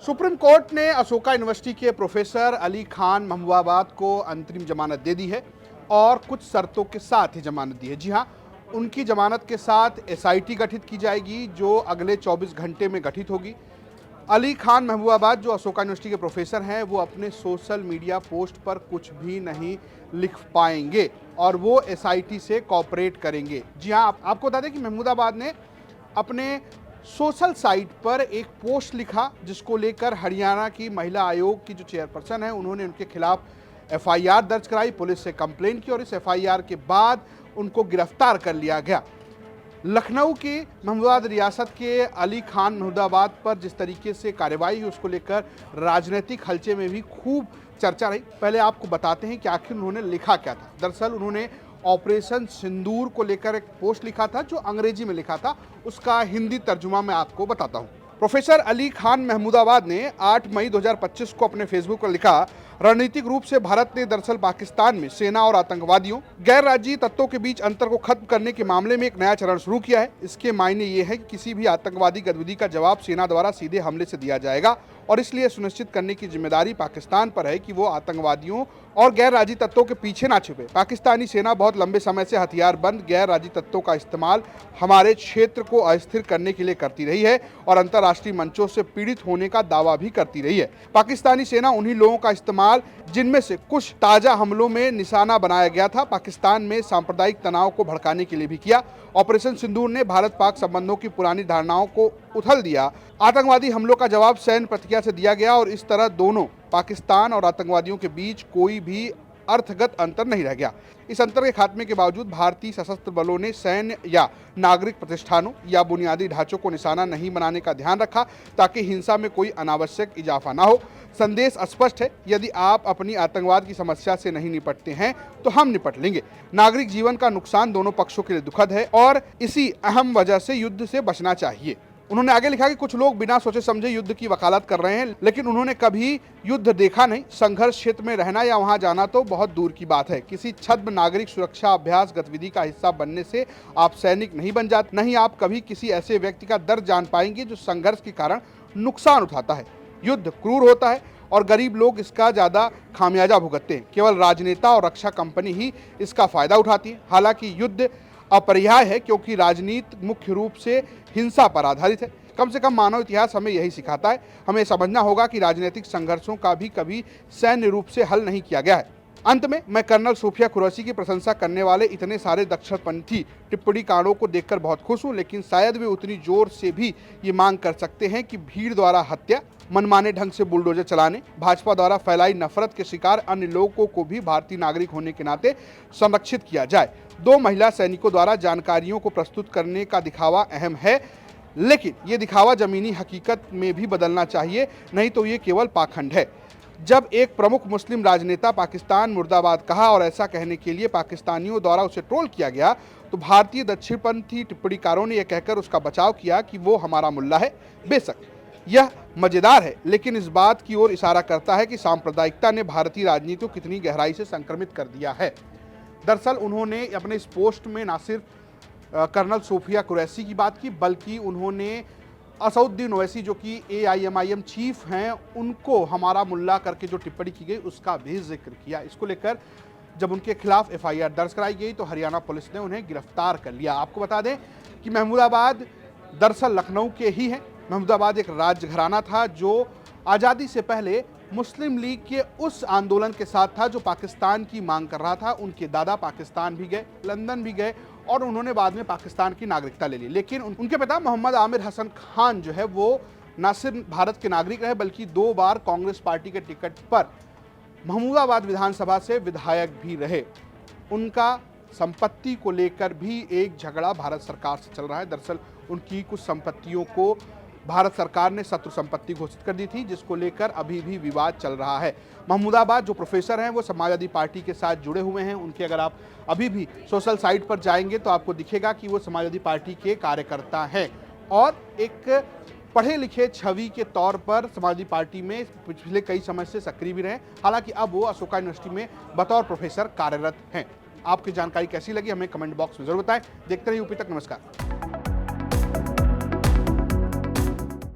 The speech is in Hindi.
सुप्रीम कोर्ट ने अशोका यूनिवर्सिटी के प्रोफेसर अली खान महमूदाबाद को अंतरिम जमानत दे दी है और कुछ शर्तों के साथ ही जमानत दी है। जी हां, उनकी जमानत के साथ एसआईटी गठित की जाएगी जो अगले 24 घंटे में गठित होगी। अली खान महमूदाबाद जो अशोका यूनिवर्सिटी के प्रोफेसर हैं वो अपने सोशल मीडिया पोस्ट पर कुछ भी नहीं लिख पाएंगे और वो एसआईटी से कोऑपरेट करेंगे। जी हां, आपको बता दें कि महमूदाबाद ने अपने सोशल साइट पर एक पोस्ट लिखा जिसको लेकर हरियाणा की महिला आयोग की जो चेयरपर्सन है उन्होंने उनके खिलाफ एफआईआर दर्ज कराई, पुलिस से कंप्लेंट की और इस एफआईआर के बाद उनको गिरफ्तार कर लिया गया। लखनऊ की महमूदाबाद रियासत के अली खान महमूदाबाद पर जिस तरीके से कार्रवाई हुई उसको लेकर राजनीतिक हलचे में भी खूब चर्चा रही। पहले आपको बताते हैं कि आखिर उन्होंने लिखा क्या था। दरअसल उन्होंने ऑपरेशन सिंदूर को लेकर एक पोस्ट लिखा था जो अंग्रेजी में लिखा था, उसका हिंदी तर्जुमा मैं आपको बताता हूं। प्रोफेसर अली खान महमूदाबाद ने 8 मई 2025 को अपने फेसबुक पर लिखा, रणनीतिक रूप से भारत ने दरअसल पाकिस्तान में सेना और आतंकवादियों गैर राज्यीय तत्वों के बीच अंतर को खत्म करने के मामले में एक नया चरण शुरू किया है। इसके मायने ये है कि किसी भी आतंकवादी गतिविधि का जवाब सेना द्वारा सीधे हमले से दिया जाएगा और इसलिए सुनिश्चित करने की जिम्मेदारी पाकिस्तान पर है कि वो आतंकवादियों और गैर राज्यीय तत्वों के पीछे ना छिपे। पाकिस्तानी सेना बहुत लंबे समय से हथियारबंद गैर राज्यीय तत्वों का इस्तेमाल हमारे क्षेत्र को अस्थिर करने के लिए करती रही है और अंतर्राष्ट्रीय मंचों से पीड़ित होने का दावा भी करती रही है। पाकिस्तानी सेना उन्हीं लोगों का इस्तेमाल जिनमें से कुछ ताजा हमलों में निशाना बनाया गया था, पाकिस्तान में सांप्रदायिक तनाव को भड़काने के लिए भी किया। ऑपरेशन सिंदूर ने भारत पाक संबंधों की पुरानी धारणाओं को उथल दिया। आतंकवादी हमलों का जवाब सैन्य प्रतिक्रिया से दिया गया और इस तरह दोनों पाकिस्तान और आतंकवादियों के बीच कोई भी अर्थगत अंतर नहीं रह गया। इस अंतर के खात्मे के बावजूद भारतीय सशस्त्र बलों ने सैन्य या नागरिक प्रतिष्ठानों या बुनियादी ढांचों को निशाना नहीं बनाने का ध्यान रखा ताकि हिंसा में कोई अनावश्यक इजाफा ना हो। संदेश स्पष्ट है, यदि आप अपनी आतंकवाद की समस्या से नहीं निपटते हैं तो हम निपट लेंगे। नागरिक जीवन का नुकसान दोनों पक्षों के लिए दुखद है और इसी अहम वजह से युद्ध से बचना चाहिए। उन्होंने आगे लिखा कि कुछ लोग बिना सोचे समझे युद्ध की वकालत कर रहे हैं, लेकिन उन्होंने कभी युद्ध देखा नहीं। संघर्ष क्षेत्र में रहना या वहां जाना तो बहुत दूर की बात है। किसी छद्म नागरिक सुरक्षा अभ्यास गतिविधि का हिस्सा बनने से आप सैनिक नहीं बन जाते। नहीं आप कभी किसी ऐसे व्यक्ति का दर्द जान पाएंगे जो संघर्ष के कारण नुकसान उठाता है। युद्ध क्रूर होता है और गरीब लोग इसका ज्यादा खामियाजा भुगतते हैं। केवल राजनेता और रक्षा कंपनी ही इसका फायदा उठाती है। हालांकि युद्ध अपरिहार्य है क्योंकि राजनीति मुख्य रूप से हिंसा पर आधारित है। कम से कम मानव इतिहास हमें यही सिखाता है। हमें समझना होगा कि राजनीतिक संघर्षों का भी कभी सैन्य रूप से हल नहीं किया गया है। अंत में मैं कर्नल सूफिया कुरैशी की प्रशंसा करने वाले इतने सारे दक्षिणपंथी टिप्पणीकारों को देखकर बहुत खुश हूं, लेकिन शायद वे उतनी जोर से भी ये मांग कर सकते हैं कि भीड़ द्वारा हत्या, मनमाने ढंग से बुलडोजर चलाने, भाजपा द्वारा फैलाई नफरत के शिकार अन्य लोगों को भी भारतीय नागरिक होने के नाते संरक्षित किया जाए। 2 महिला सैनिकों द्वारा जानकारियों को प्रस्तुत करने का दिखावा अहम है, लेकिन ये दिखावा जमीनी हकीकत में भी बदलना चाहिए, नहीं तो ये केवल पाखंड है। जब एक प्रमुख मुस्लिम राजनेता पाकिस्तान मुर्दाबाद कहा और ऐसा कहने के लिए पाकिस्तानियों द्वारा उसे ट्रोल किया गया तो भारतीय दक्षिणपंथी टिप्पणीकारों ने यह कहकर उसका बचाव किया कि वो हमारा मुल्ला है। बेशक यह मजेदार है, लेकिन इस बात की ओर इशारा करता है कि सांप्रदायिकता ने भारतीय राजनीति को कितनी गहराई से संक्रमित कर दिया है। दरअसल उन्होंने अपने इस पोस्ट में न सिर्फ कर्नल सूफिया कुरैशी की बात की, बल्कि उन्होंने असदुद्दीन ओवैसी जो कि AIMIM चीफ हैं उनको हमारा मुल्ला करके जो टिप्पणी की गई उसका भी जिक्र किया। इसको लेकर जब उनके खिलाफ एफआईआर दर्ज कराई गई तो हरियाणा पुलिस ने उन्हें गिरफ्तार कर लिया। आपको बता दें कि महमूदाबाद दरअसल लखनऊ के ही हैं। महमूदाबाद एक राजघराना था जो आज़ादी से पहले मुस्लिम लीग के उस आंदोलन के साथ था जो पाकिस्तान की मांग कर रहा था। उनके दादा पाकिस्तान भी गए, लंदन भी गए और उन्होंने बाद में पाकिस्तान की नागरिकता ले ली। लेकिन उनके पिता मोहम्मद आमिर हसन खान जो है वो न सिर्फ भारत के नागरिक रहे बल्कि 2 बार कांग्रेस पार्टी के टिकट पर महमूदाबाद विधानसभा से विधायक भी रहे। उनका संपत्ति को लेकर भी एक झगड़ा भारत सरकार से चल रहा है। दरअसल उनकी कुछ संपत्तियों को भारत सरकार ने शत्रु संपत्ति घोषित कर दी थी, जिसको लेकर अभी भी विवाद चल रहा है। महमूदाबाद जो प्रोफेसर हैं वो समाजवादी पार्टी के साथ जुड़े हुए हैं। उनके अगर आप अभी भी सोशल साइट पर जाएंगे तो आपको दिखेगा कि वो समाजवादी पार्टी के कार्यकर्ता हैं और एक पढ़े लिखे छवि के तौर पर समाजवादी पार्टी में पिछले कई समय से सक्रिय भी रहे। हालांकि अब वो अशोका यूनिवर्सिटी में बतौर प्रोफेसर कार्यरत हैं। आपकी जानकारी कैसी लगी हमें कमेंट बॉक्स में जरूर बताएं। देखते रहिए यूपी तक। नमस्कार।